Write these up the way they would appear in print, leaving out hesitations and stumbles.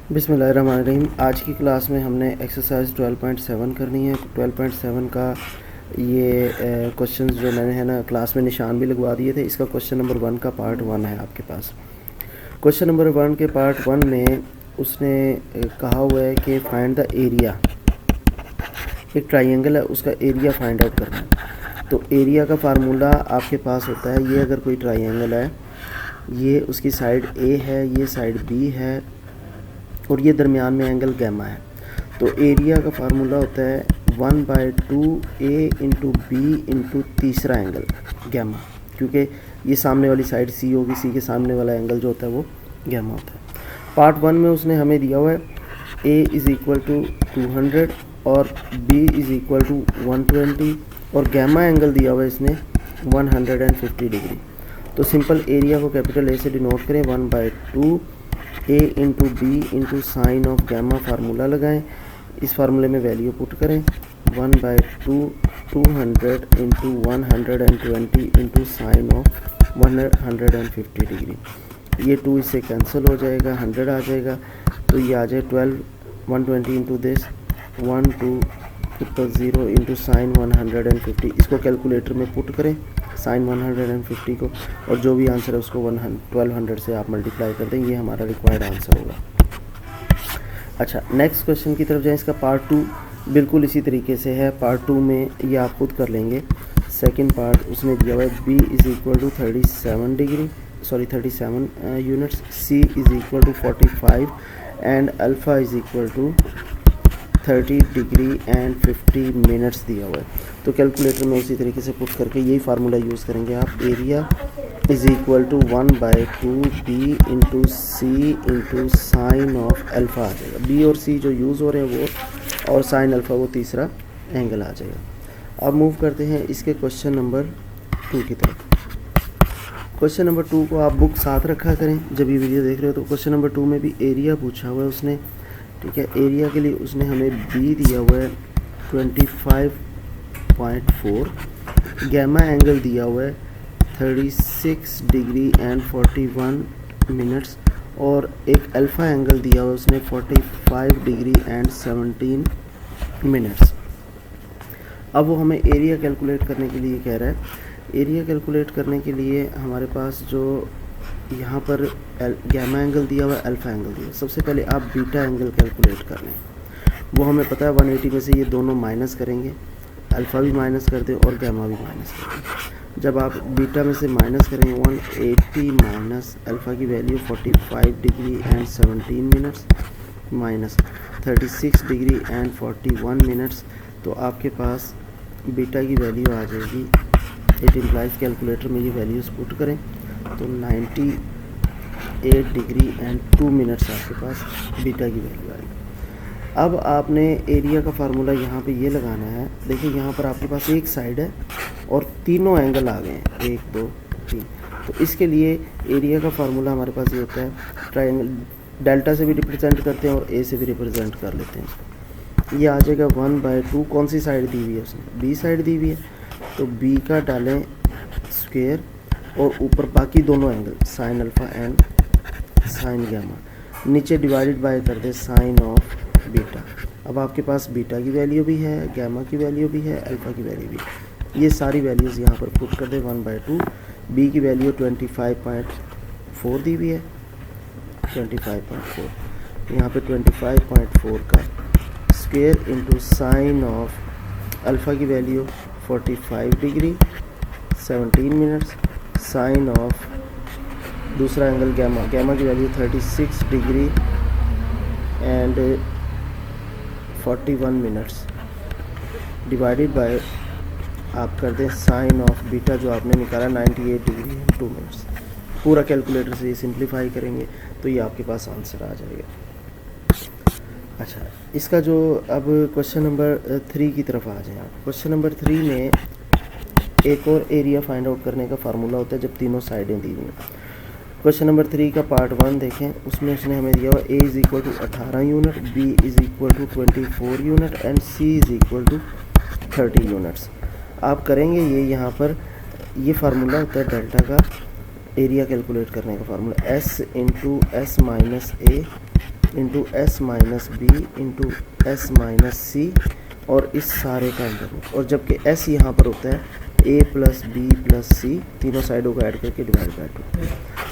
बिस्मिल्लाहिर्रहमानिर्रहीम। आज की क्लास में हमने एक्सरसाइज 12.7 करनी है। 12.7 का ये क्वेश्चंस जो मैंने है ना क्लास में निशान भी लगवा दिए थे। इसका क्वेश्चन नंबर 1 का पार्ट 1 है आपके पास। क्वेश्चन नंबर 1 के पार्ट 1 में उसने कहा हुआ है कि फाइंड द एरिया। एक ट्राइंगल है, उसका एरिया फाइंड आउट करना है। तो एरिया का फार्मूला आपके पास होता है, ये अगर कोई ट्राइंगल है, ये उसकी साइड ए है, ये साइड बी है और ये दरमियान में एंगल गैमा है। तो एरिया का फार्मूला होता है 1/2 ए इंटू बी इंटू तीसरा एंगल गैमा, क्योंकि ये सामने वाली साइड सी होगी, सी के सामने वाला एंगल जो होता है वो गैमा होता है। पार्ट 1 में उसने हमें दिया हुआ है ए इज़ इक्वल टू 200 और बी इज़ इक्वल टू 120 और गैमा एंगल दिया हुआ है इसने 150 डिग्री। तो सिंपल एरिया को कैपिटल ए से डिनोट करें, 1/2 A into B into sine of gamma formula लगाएं। इस फार्मूले में वैल्यू पुट करें 1/2 200 into 120 into sine of 150 degree. ये 2 इससे कैंसिल हो जाएगा, 100 आ जाएगा, तो ये आ जाए 12 120 इंटू दिस 1200 इंटू साइन 150। इसको कैलकुलेटर में पुट करें साइन 150 को, और जो भी आंसर है उसको 1200 से आप मल्टीप्लाई कर दें। ये हमारा रिक्वायर्ड आंसर होगा। अच्छा, नेक्स्ट क्वेश्चन की तरफ जाएं। इसका पार्ट 2 बिल्कुल इसी तरीके से है। पार्ट 2 में ये आप खुद कर लेंगे। सेकंड पार्ट उसने दिया हुआ है B is equal to 37 units, C is equal to 45 and alpha is equal to 30 degree and 50 minutes दिया हुआ है। तो कैलकुलेटर में उसी तरीके से पुट करके यही फार्मूला यूज़ करेंगे आप। Area is equal to 1/2 B into C into sine of alpha आ जाएगा। बी और सी जो यूज़ हो रहे हैं वो, और साइन अल्फ़ा वो तीसरा एंगल आ जाएगा। अब मूव करते हैं इसके क्वेश्चन नंबर 2 की तरफ। क्वेश्चन नंबर 2 को आप बुक साथ रखा करें जब ये वीडियो देख रहे हो। तो क्वेश्चन नंबर 2 में भी एरिया पूछा हुआ है उसने, ठीक है। एरिया के लिए उसने हमें बी दिया हुआ है 25.4, गैमा एंगल दिया हुआ है 36 डिग्री एंड 41 मिनट्स और एक अल्फ़ा एंगल दिया हुआ है उसने 45 डिग्री एंड 17 मिनट्स। अब वो हमें एरिया कैलकुलेट करने के लिए कह रहा है। एरिया कैलकुलेट करने के लिए हमारे पास जो यहाँ पर गैमा एंगल दिया हुआ है, अल्फ़ा एंगल दिया है। सबसे पहले आप बीटा एंगल कैलकुलेट कर लें। वो हमें पता है 180 में से ये दोनों माइनस करेंगे, अल्फ़ा भी माइनस कर दें और गैमा भी माइनस कर दें। जब आप बीटा में से माइनस करेंगे 180 माइनस अल्फ़ा की value 45 degree and 17 minutes minus 36 degree and 41 minutes, तो आपके पास बीटा की वैल्यू आ जाएगी। इट इम्प्लाइज कैलकुलेटर में ये वैल्यूज़ पुट करें तो 98 डिग्री एंड 2 मिनट्स आपके पास बीटा की वैल्यू आएगी। अब आपने एरिया का फार्मूला यहाँ पे ये लगाना है। देखिए यहाँ पर आपके पास एक साइड है और तीनों एंगल आ गए हैं, 1 2 3। तो इसके लिए एरिया का फार्मूला हमारे पास ये होता है, ट्राइंगल डेल्टा से भी रिप्रेजेंट करते हैं और ए से भी रिप्रेजेंट कर लेते हैं। ये आ जाएगा 1/2। कौन सी साइड दी हुई है उसने? बी साइड दी हुई है, तो बी का डालें स्क्वायर और ऊपर बाकी दोनों angle sine alpha and sine gamma, नीचे डिवाइडेड बाय कर दे साइन ऑफ बीटा। अब आपके पास बीटा की वैल्यू भी है, गैमा की वैल्यू भी है, अल्फ़ा की वैल्यू भी है। ये सारी वैल्यूज़ यहाँ पर पुट कर दे 1/2। बी की वैल्यू 25.4 दी हुई है, 25.4, यहाँ पे 25.4 का square into sine of alpha की value 45 degree 17 minutes, sine of दूसरा एंगल गैमा, गैमा की value 36 degree and 41 minutes divided by आप कर दें साइन ऑफ बीटा जो आपने निकाला 98 डिग्री एंड 2 मिनट्स। पूरा कैलकुलेटर से ये सिंप्लीफाई करेंगे तो ये आपके पास आंसर आ जाएगा। अच्छा, इसका जो अब क्वेश्चन नंबर 3 की तरफ आ जाए आप। क्वेश्चन नंबर 3 में एक और एरिया फाइंड आउट करने का फार्मूला होता है जब तीनों साइडें दी हुई हैं। क्वेश्चन नंबर 3 का पार्ट 1 देखें, उसमें उसने हमें दिया हुआ A is equal to 18 unit, B is equal to 24 unit and C is equal to 30 units. आप करेंगे ये यहाँ पर ये फार्मूला होता है डेल्टा का एरिया कैलकुलेट करने का formula, S into S minus A into S minus B into S minus C और इस सारे का अंडर रूट, और जबकि एस यहाँ पर होता है ए प्लस बी प्लस सी, तीनों साइडों को ऐड करके डिवाइड बाय 2।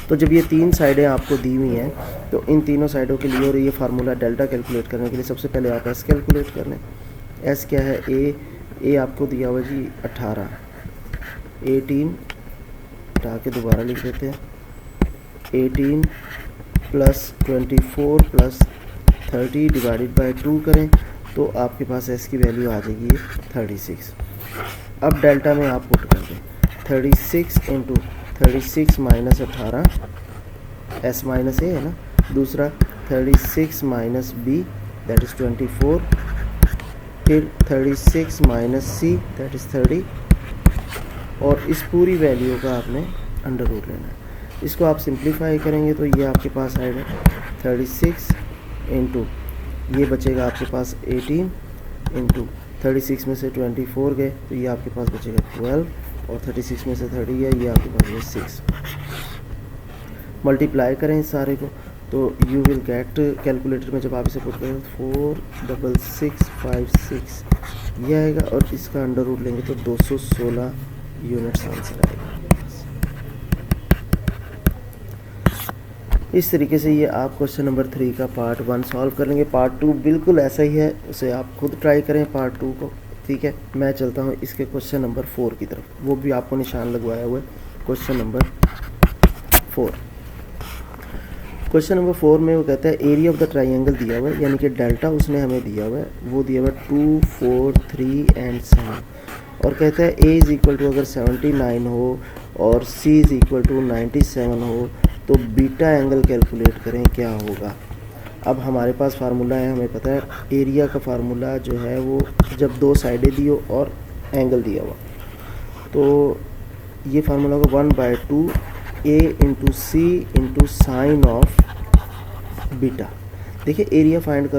तो जब ये तीन साइडें आपको दी हुई हैं तो इन तीनों साइडों के लिए और ये फार्मूला डेल्टा कैलकुलेट करने के लिए सबसे पहले आप एस कैलकुलेट कर लें। एस क्या है, ए आपको दिया हुआ जी 18, 18 हटा के दोबारा लिख देते हैं, 18 प्लस 24 प्लस 30 डिवाइडेड बाय 2 करें तो आपके पास एस की वैल्यू आ जाएगी 36। अब डेल्टा में आप पुट कर दें 36 इंटू 36 माइनस 18, एस माइनस ए है ना, दूसरा 36 माइनस बी दैट इज़ 24, फिर 36 माइनस सी दैट इज़ 30, और इस पूरी वैल्यू का आपने अंडर रूट लेना है। इसको आप सिंप्लीफाई करेंगे तो ये आपके पास आएगा 36 इंटू ये बचेगा आपके पास 18 इंटू 36 में से 24 गए तो ये आपके पास बचेगा 12, और 36 में से 30 गया ये आपके पास है 6। मल्टीप्लाई करें इस सारे को तो यू विल गेट, कैलकुलेटर में जब आप इसे पुट करें 46656 ये आएगा, और इसका अंडर रूट लेंगे तो 216 यूनिट्स आंसर आएगा। इस तरीके से ये आप क्वेश्चन नंबर 3 का पार्ट 1 सॉल्व कर लेंगे। पार्ट 2 बिल्कुल ऐसा ही है, उसे आप खुद ट्राई करें पार्ट 2 को, ठीक है। मैं चलता हूँ इसके क्वेश्चन नंबर 4 की तरफ, वो भी आपको निशान लगवाया हुआ है क्वेश्चन नंबर 4। क्वेश्चन नंबर 4 में वो कहता है एरिया ऑफ द ट्राइंगल दिया हुआ है, यानी कि डेल्टा उसने हमें दिया हुआ है, वो दिया हुआ है 2, 4, 3 एंड 7, और कहता है ए इज़ इक्वल टू अगर 79 हो और सी इज़ इक्वल टू 97 हो तो बीटा एंगल कैलकुलेट करें क्या होगा। अब हमारे पास फार्मूला है, हमें पता है एरिया का फार्मूला जो है वो जब दो साइडें दी हो और एंगल दिया हुआ, तो ये फार्मूला होगा 1/2 A into C into sine of beta. देखिए एरिया फाइंड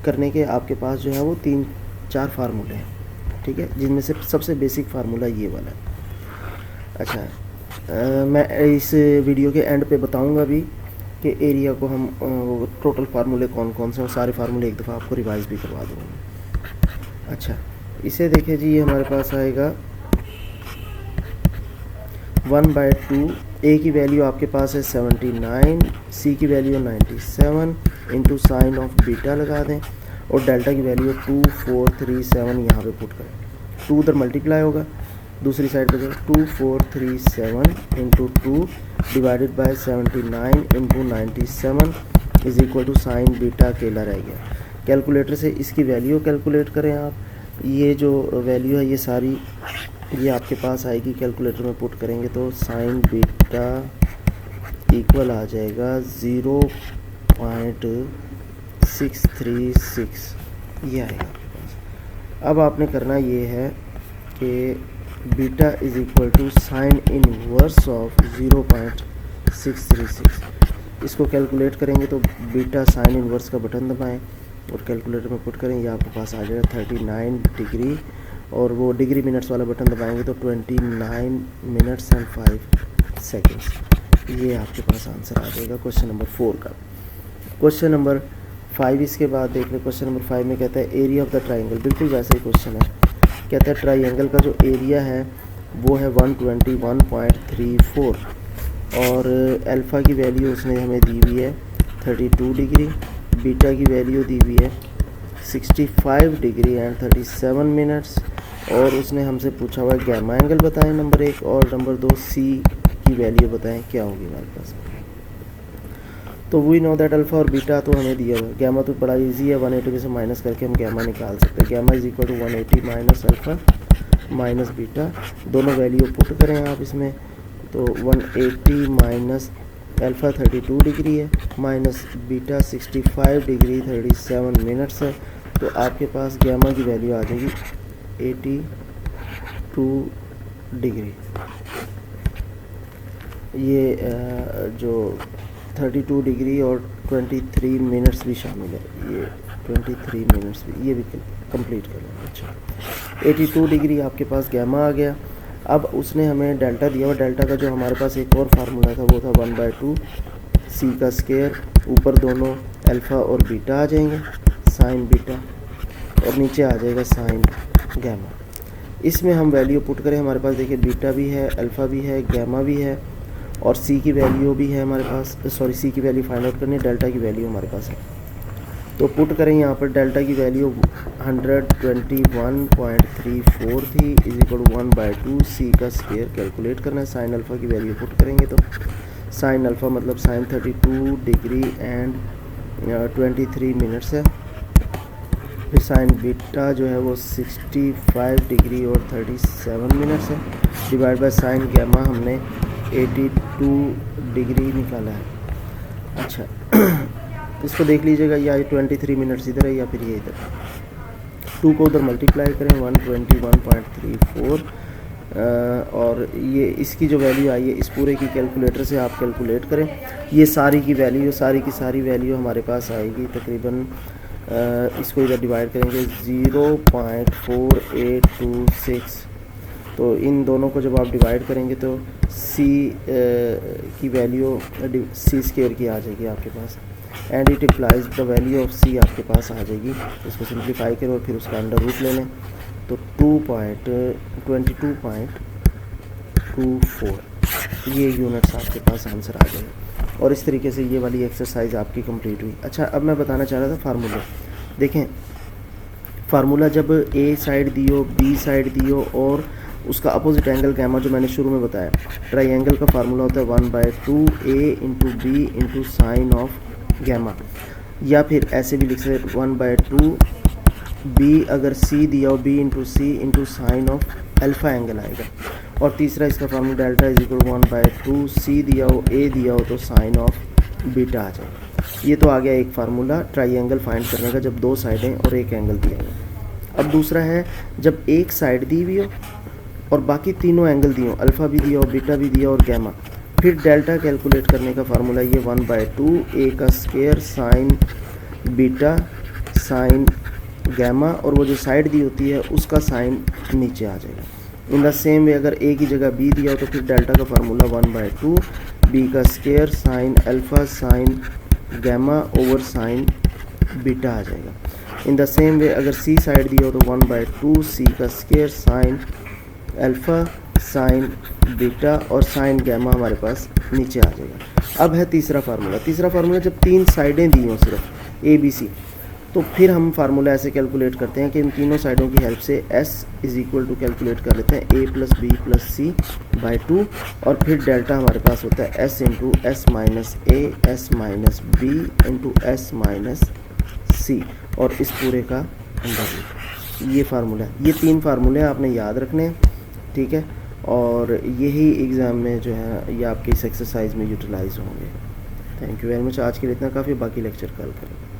करने के आपके पास जो है वो 3-4 फार्मूले हैं, ठीक है, जिनमें से सबसे बेसिक फार्मूला ये वाला है। अच्छा, मैं इस वीडियो के एंड पे बताऊंगा भी कि एरिया को हम टोटल फार्मूले कौन कौन से, और सारे फार्मूले एक दफ़ा आपको रिवाइज भी करवा दूँगा। अच्छा, इसे देखिए जी, ये हमारे पास आएगा 1/2, ए की वैल्यू आपके पास है 79, सी की value 97 into sine of beta लगा दें, और डेल्टा की वैल्यू 2437 यहाँ पे पुट करें। 2 उधर मल्टीप्लाई होगा, दूसरी साइड पे 2437 into 2 divided by 79 into 97 is equal to sine beta अकेला रह गया। कैलकुलेटर से इसकी वैल्यू कैलकुलेट करें आप। ये जो वैल्यू है ये सारी ये आपके पास आएगी, कैलकुलेटर में पुट करेंगे तो साइन बीटा इक्वल आ जाएगा 0.636 ये आएगा आपके पास। अब आपने करना ये है कि beta is equal to sine inverse of 0.636, इसको कैलकुलेट करेंगे तो बीटा साइन इनवर्स का बटन दबाएं और कैलकुलेटर में पुट करें, ये आपके पास आ जाएगा 39 डिग्री, और वो डिग्री मिनट्स वाला बटन दबाएंगे तो 29 मिनट्स एंड 5 सेकेंड्स। ये आपके पास आंसर आ जाएगा क्वेश्चन नंबर 4 का। क्वेश्चन नंबर 5 इसके बाद देख लें। क्वेश्चन नंबर 5 में कहता है एरिया ऑफ द ट्राइंगल, बिल्कुल वैसा ही क्वेश्चन है। कहता है ट्राइंगल का जो एरिया है वो है 121.34, और अल्फ़ा की वैल्यू उसने हमें दी हुई है 32 डिग्री, बीटा की वैल्यू दी हुई है 65 डिग्री एंड 37 मिनट्स, और उसने हमसे पूछा हुआ है गैमा एंगल बताएं नंबर 1, और नंबर 2 सी की वैल्यू बताएं क्या होगी हमारे पास। तो वी नो दैट अल्फ़ा और बीटा तो हमें दिया हुआ है, गैमा तो बड़ा इजी है, 180 में से माइनस करके हम गैमा निकाल सकते हैं। Gamma is equal to 180 minus alpha minus beta, दोनों वैल्यू पुट करें आप इसमें तो 180 माइनस अल्फ़ा 32 डिग्री है माइनस बीटा 65 डिग्री 37 मिनट्स है, तो आपके पास गैमा की वैल्यू आ जाएगी 82 डिग्री। ये जो 32 डिग्री और 23 मिनट्स भी शामिल है, ये 23 मिनट्स भी, ये भी कंप्लीट कर लेंगे। अच्छा, 82 डिग्री आपके पास गैमा आ गया। अब उसने हमें डेल्टा दिया हुआ, डेल्टा का जो हमारे पास एक और फार्मूला था वो था 1/2 सी का स्क्वायर, ऊपर दोनों अल्फ़ा और बीटा आ जाएंगे, साइन बीटा, और नीचे आ जाएगा साइन गैमा। इसमें हम वैल्यू पुट करें, हमारे पास देखिए बीटा भी है, अल्फ़ा भी है, गैमा भी है, और सी की वैल्यू भी है हमारे पास, सॉरी सी की वैल्यू फाइंड आउट करनी है, डेल्टा की वैल्यू हमारे पास है। तो पुट करें यहाँ पर, डेल्टा की वैल्यू 121.34 थी, इज इक्वल टू 1/2 सी का स्क्वायर कैलकुलेट करना है। साइन अल्फ़ा की वैल्यू पुट करेंगे तो साइन अल्फ़ा मतलब साइन 32 डिग्री एंड 23 मिनट्स है। फिर साइन बीटा जो है वो 65 डिग्री और 37 मिनट्स है, डिवाइड बाय साइन गैमा हमने 82 डिग्री निकाला है। अच्छा इसको देख लीजिएगा, या 23 मिनट्स इधर है या फिर ये इधर, 2 को उधर मल्टीप्लाई करें 121.34 और ये इसकी जो वैल्यू आई है इस पूरे की कैलकुलेटर से आप कैलकुलेट करें। ये सारी की वैल्यू, सारी की सारी वैल्यू हमारे पास आएगी तकरीबन, इसको इधर डिवाइड करेंगे 0.4826, तो इन दोनों को जब आप डिवाइड करेंगे तो सी की वैल्यू सी स्क्वायर की आ जाएगी आपके पास, and it implies the value of C आपके पास आ जाएगी। इसको सिंप्लीफाई करें और फिर उसका अंडर रूट ले लें तो 2.22.24 ये यूनिट्स आपके पास आंसर आ जाएगा। और इस तरीके से ये वाली एक्सरसाइज आपकी कंप्लीट हुई। अच्छा अब मैं बताना चाह रहा था फार्मूला, देखें फार्मूला जब ए साइड दियो, बी साइड दियो और उसका अपोजिट एंगल गैमा जो मैंने शुरू में बताया, ट्राइंगल का फार्मूला होता है 1/2 A into B into sine of gamma, या फिर ऐसे भी लिख सकते 1/2 बी अगर सी दिया हो B into C into sine of alpha angle आएगा। और तीसरा इसका formula delta is equal 1/2 C दिया हो ए दिया हो तो साइन ऑफ बीटा आ जाएगा। ये तो आ गया एक फार्मूला ट्राइंगल फाइंड करने का जब दो साइडें और एक एंगल दिया हुआ। अब दूसरा है जब एक साइड दी हुई हो और बाकी तीनों एंगल दिए हो, अल्फ़ा भी दिया हो, बीटा भी दिया और गैमा, फिर डेल्टा कैलकुलेट करने का फार्मूला ये 1/2 ए का square sine beta sine gamma, और वो जो साइड दी होती है उसका साइन नीचे आ जाएगा। इन द सेम वे अगर ए की जगह बी दिया हो तो फिर डेल्टा का फार्मूला 1/2 बी का square sine alpha sine gamma over sine beta आ जाएगा। इन द सेम वे अगर सी साइड दिया हो तो 1/2 सी का square sine alpha sign beta और साइन गैमा हमारे पास नीचे आ जाएगा। अब है तीसरा फार्मूला। तीसरा फार्मूला जब तीन साइडें दी हों सिर्फ ए बी सी, तो फिर हम फार्मूला ऐसे कैलकुलेट करते हैं कि इन तीनों साइडों की हेल्प से s is equal to calculate कर लेते हैं a plus B plus C by 2, और फिर डेल्टा हमारे पास होता है s into S minus A S minus B into S minus C, और इस पूरे का अंडर रूट। ये फार्मूला है, ये तीन फार्मूले आपने याद रखने हैं, ठीक है, और यही एग्ज़ाम में जो है ये आपके इस एक्सरसाइज में यूटिलाइज होंगे। Thank you very much. आज के लिए इतना काफ़ी, बाकी लेक्चर कल करेंगे।